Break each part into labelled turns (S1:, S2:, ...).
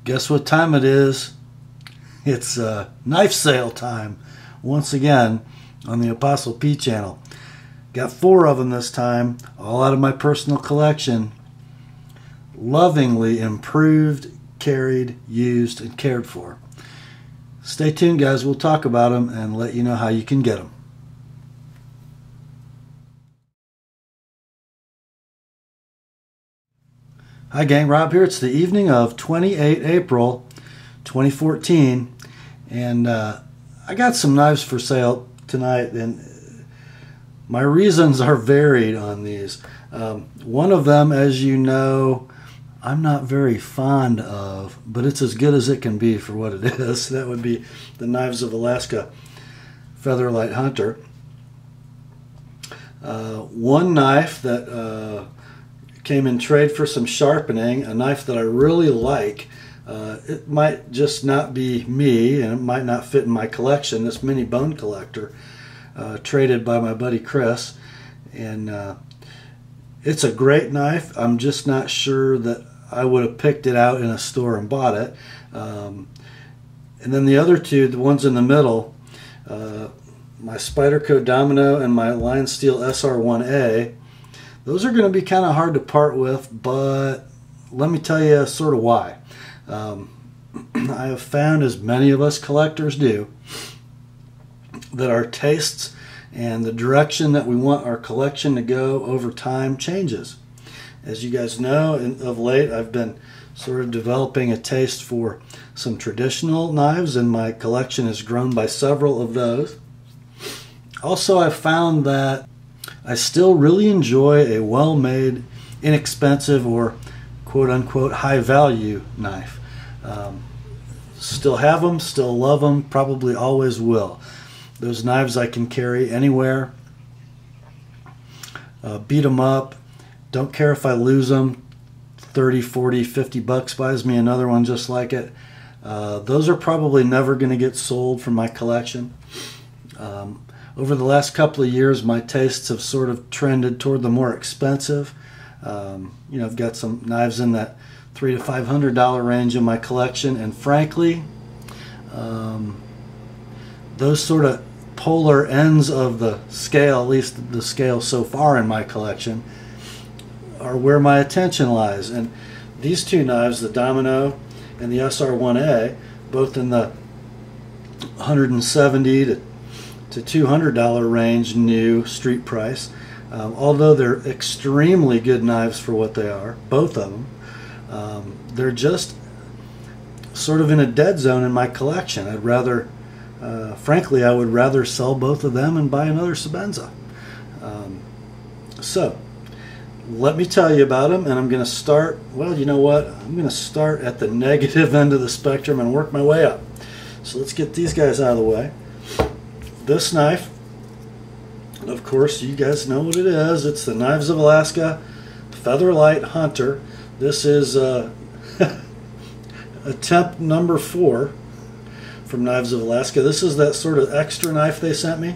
S1: Guess what time it is? It's knife sale time once again on the Apostle P channel. Got 4 of them this time, all out of my personal collection. Lovingly improved, carried, used, and cared for. Stay tuned, guys. We'll talk about them and let you know how you can get them. Hi gang, Rob here. It's the evening of 28 April 2014 and I got some knives for sale tonight, and my reasons are varied on these. One of them, as you know, I'm not very fond of, but it's as good as it can be for what it is. That would be the Knives of Alaska Featherlight Hunter. One knife that came in trade for some sharpening, a knife that I really like. It might just not be me, and it might not fit in my collection, this mini bone collector, traded by my buddy Chris. And it's a great knife. I'm just not sure that I would have picked it out in a store and bought it. And then the other two, the ones in the middle, my Spyderco Domino and my Lionsteel SR1A, those are going to be kind of hard to part with, but let me tell you sort of why. I have found, as many of us collectors do, that our tastes and the direction that we want our collection to go over time changes. As you guys know, of late I've been sort of developing a taste for some traditional knives, and my collection has grown by several of those. Also, I've found that I still really enjoy a well-made, inexpensive, or quote-unquote high-value knife. Still have them, still love them, probably always will. Those knives I can carry anywhere, beat them up, don't care if I lose them. 30, 40, 50 bucks buys me another one just like it. Those are probably never going to get sold from my collection. Over the last couple of years, my tastes have sort of trended toward the more expensive. You know, I've got some knives in that $300 to $500 range in my collection, and frankly, those sort of polar ends of the scale, at least the scale so far in my collection, are where my attention lies. And these two knives, the Domino and the SR1A, both in the $170 to $200 range new street price. Although they're extremely good knives for what they are, both of them, they're just sort of in a dead zone in my collection. I'd rather, frankly, I would rather sell both of them and buy another Sebenza. So, let me tell you about them, and I'm going to start, well, you know what, I'm going to start at the negative end of the spectrum and work my way up. So let's get these guys out of the way. This knife, of course, you guys know what it is. It's the Knives of Alaska Featherlight Hunter. This is attempt number 4 from Knives of Alaska. This is that sort of extra knife they sent me.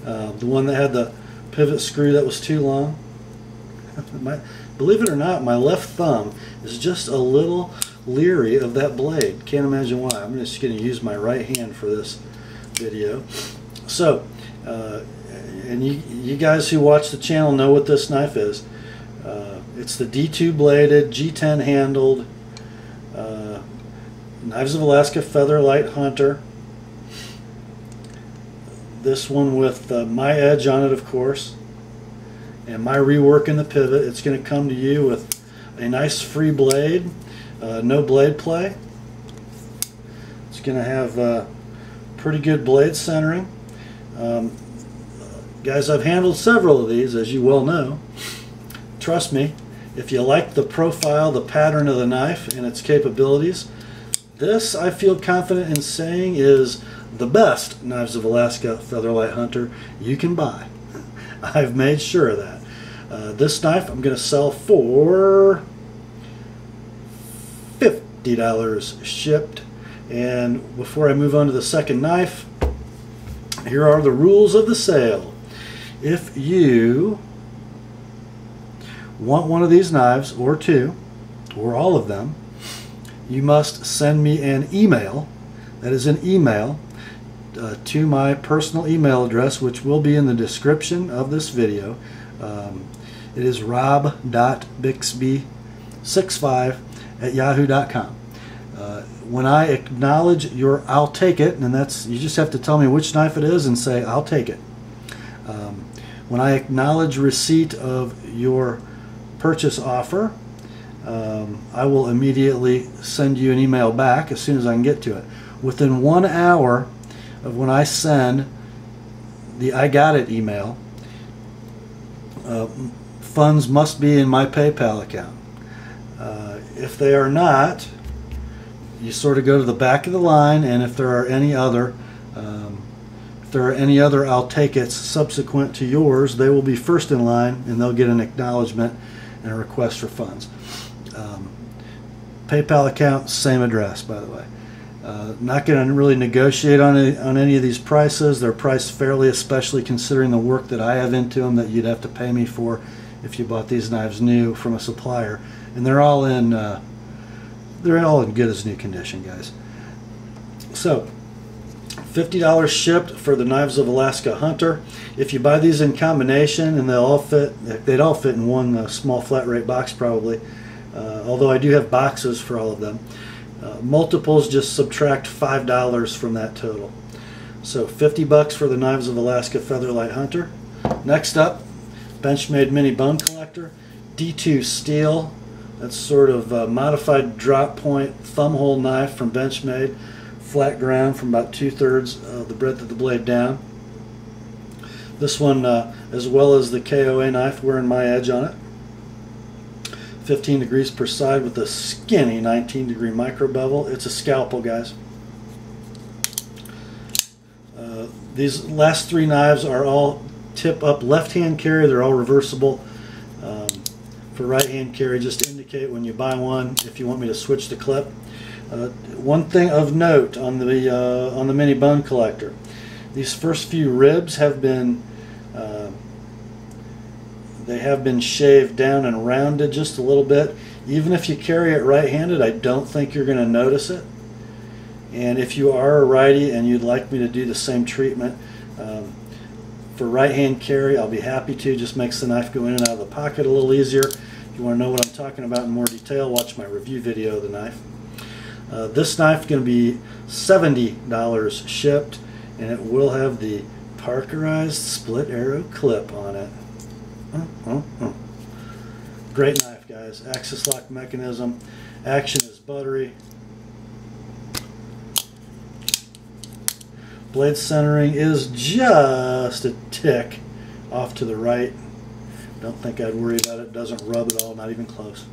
S1: The one that had the pivot screw that was too long. Believe it or not, my left thumb is just a little leery of that blade. Can't imagine why. I'm just going to use my right hand for this video. So, and you guys who watch the channel know what this knife is. It's the D2 bladed, G10 handled Knives of Alaska Featherlight Hunter. This one with my edge on it, of course, and my rework in the pivot. It's going to come to you with a nice free blade, no blade play. It's going to have pretty good blade centering. Guys, I've handled several of these, as you well know. Trust me, if you like the profile, the pattern of the knife, and its capabilities, this, I feel confident in saying, is the best Knives of Alaska Featherlight Hunter you can buy. I've made sure of that. This knife I'm going to sell for $50 shipped. And before I move on to the second knife, here are the rules of the sale. If you want one of these knives, or two, or all of them, you must send me an email. That is an email to my personal email address, which will be in the description of this video. It is rob.bixby65@yahoo.com. When I acknowledge your "I'll take it," and that's, you just have to tell me which knife it is and say "I'll take it." When I acknowledge receipt of your purchase offer, I will immediately send you an email back as soon as I can get to it. Within 1 hour of when I send the "I got it" email, funds must be in my PayPal account. If they are not, you sort of go to the back of the line, and if there are any other "I'll take it's" subsequent to yours, they will be first in line, and they'll get an acknowledgement and a request for funds. PayPal account, same address, by the way. Not going to really negotiate on any of these prices. They're priced fairly, especially considering the work that I have into them that you'd have to pay me for if you bought these knives new from a supplier. And they're all in good as new condition, guys. So $50 shipped for the Knives of Alaska Hunter. If you buy these in combination, and they'd all fit in one small flat rate box probably, although I do have boxes for all of them. Multiples just subtract $5 from that total. So $50 for the Knives of Alaska Featherlight Hunter. Next up, Benchmade Mini Bone Collector, D2 steel. That's sort of a modified drop point thumb hole knife from Benchmade. Flat ground from about 2/3 of the breadth of the blade down. This one, as well as the KOA knife, wearing my edge on it. 15 degrees per side with a skinny 19-degree micro bevel. It's a scalpel, guys. These last 3 knives are all tip-up left-hand carry. They're all reversible. For right-hand carry, just indicate when you buy one if you want me to switch the clip. One thing of note on the Mini Bone Collector: these first few ribs have been shaved down and rounded just a little bit. Even if you carry it right-handed, I don't think you're going to notice it. And if you are a righty and you'd like me to do the same treatment for right-hand carry, I'll be happy to. Just makes the knife go in and out of the pocket a little easier. If you want to know what I'm talking about in more detail, watch my review video of the knife. This knife is going to be $70 shipped, and it will have the Parkerized split arrow clip on it. Great knife, guys. Axis lock mechanism. Action is buttery. Blade centering is just a tick off to the right. Don't think I'd worry about it. Doesn't rub at all, not even close.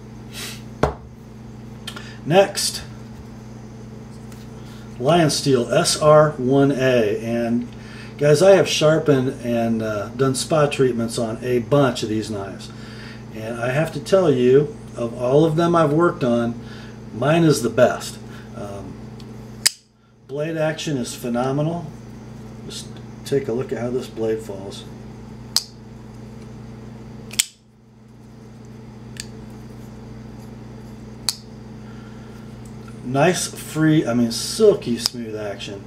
S1: Next, Lionsteel SR1A. And guys, I have sharpened and done spa treatments on a bunch of these knives. And I have to tell you, of all of them I've worked on, mine is the best. Blade action is phenomenal. Just take a look at how this blade falls. Nice, free, silky smooth action.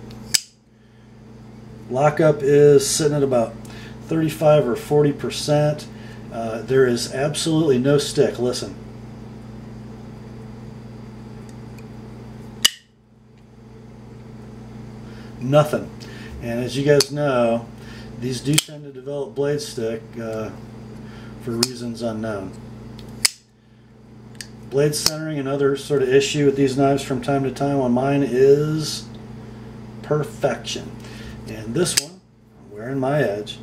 S1: Lockup is sitting at about 35 or 40%. There is absolutely no stick. Listen. Nothing. And as you guys know, these do tend to develop blade stick for reasons unknown. Blade centering, another sort of issue with these knives from time to time. On mine is perfection. And this one, I'm wearing my edge,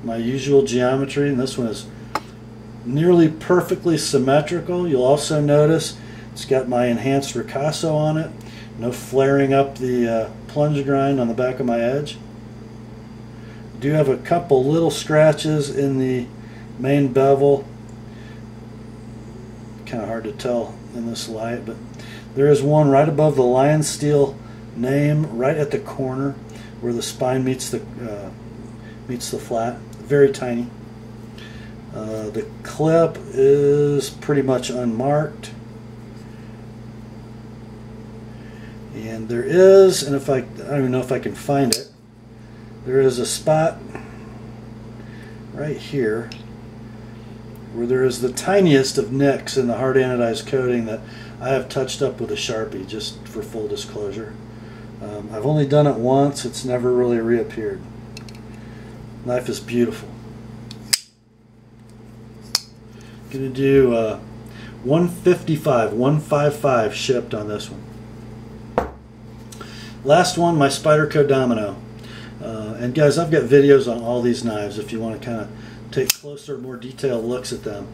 S1: my usual geometry, and this one is nearly perfectly symmetrical. You'll also notice it's got my enhanced ricasso on it. No flaring up the plunge grind on the back of my edge. Do have a couple little scratches in the main bevel. Kind of hard to tell in this light, but there is one right above the Lionsteel name, right at the corner where the spine meets the flat. Very tiny. The clip is pretty much unmarked. And there is, and I don't even know if I can find it, there is a spot right here where there is the tiniest of nicks in the hard anodized coating that I have touched up with a Sharpie, just for full disclosure. I've only done it once. It's never really reappeared. Knife is beautiful. Gonna do 155 shipped on this one. Last one, my Spyderco Domino. And guys, I've got videos on all these knives if you want to kind of take closer, more detailed looks at them.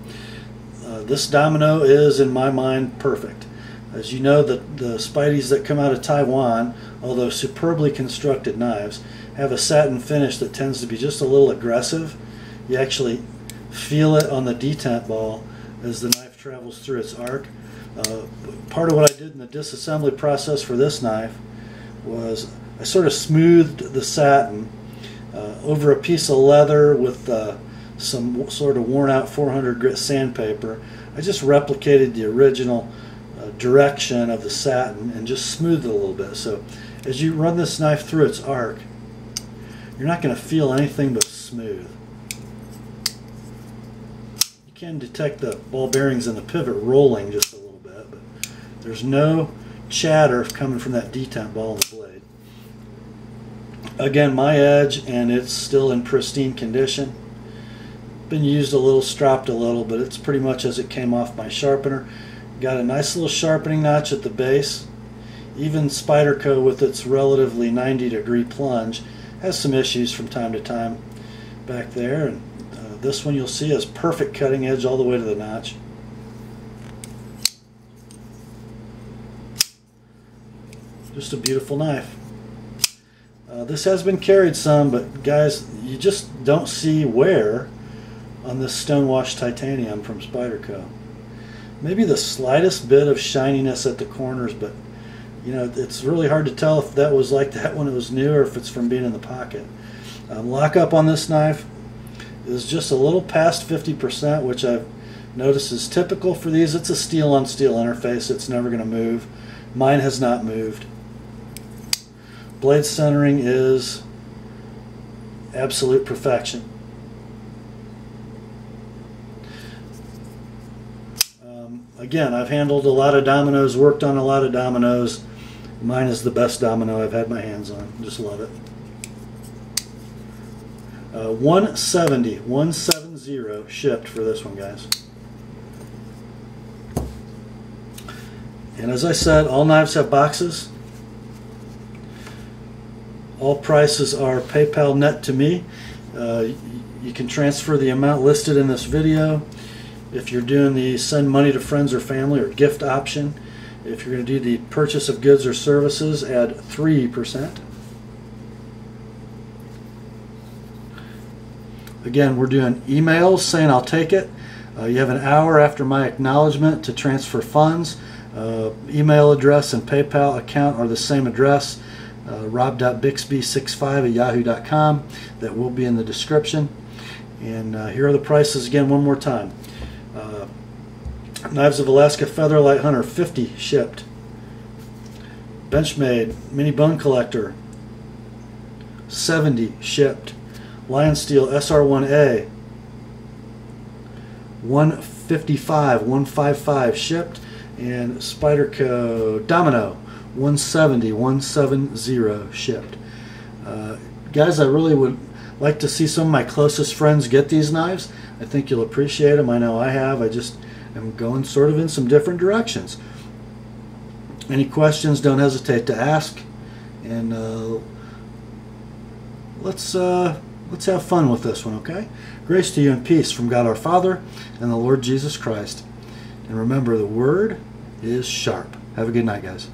S1: This Domino is, in my mind, perfect. As you know, the Spydies that come out of Taiwan, although superbly constructed knives, have a satin finish that tends to be just a little aggressive. You actually feel it on the detent ball as the knife travels through its arc. Part of what I did in the disassembly process for this knife was I sort of smoothed the satin over a piece of leather with some sort of worn out 400 grit sandpaper. I just replicated the original direction of the satin and just smoothed it a little bit. So as you run this knife through its arc, you're not going to feel anything but smooth. You can detect the ball bearings and the pivot rolling just a little bit, but there's no chatter coming from that detent ball in the blade. Again, my edge, and it's still in pristine condition. Been used a little, stropped a little, but it's pretty much as it came off my sharpener. Got a nice little sharpening notch at the base. Even Spyderco, with its relatively 90-degree plunge, has some issues from time to time back there. And this one you'll see has perfect cutting edge all the way to the notch. Just a beautiful knife. This has been carried some, but guys, you just don't see wear on this stonewashed titanium from Spyderco. Maybe the slightest bit of shininess at the corners, but you know, it's really hard to tell if that was like that when it was new or if it's from being in the pocket. Lockup on this knife is just a little past 50%, which I've noticed is typical for these. It's a steel on steel interface. It's never going to move. Mine has not moved. Blade centering is absolute perfection. Again, I've handled a lot of dominoes, worked on a lot of dominoes. Mine is the best domino I've had my hands on. Just love it. 170 shipped for this one, guys. And as I said, all knives have boxes. All prices are PayPal net to me. You can transfer the amount listed in this video. If you're doing the send money to friends or family or gift option, if you're going to do the purchase of goods or services, add 3%. Again, we're doing emails saying I'll take it. You have an hour after my acknowledgement to transfer funds. Email address and PayPal account are the same address, rob.bixby65@yahoo.com. That will be in the description. And here are the prices again one more time. Knives of Alaska Featherlight Hunter, 50 shipped. Benchmade Mini Bone Collector, 70 shipped. Lionsteel SR1A, 155 shipped. And Spyderco Domino, 170 shipped. Guys, I really would like to see some of my closest friends get these knives. I think you'll appreciate them. I know I have. I just am going sort of in some different directions. Any questions, don't hesitate to ask. And let's have fun with this one, okay? Grace to you and peace from God our Father and the Lord Jesus Christ. And remember, the word is sharp. Have a good night, guys.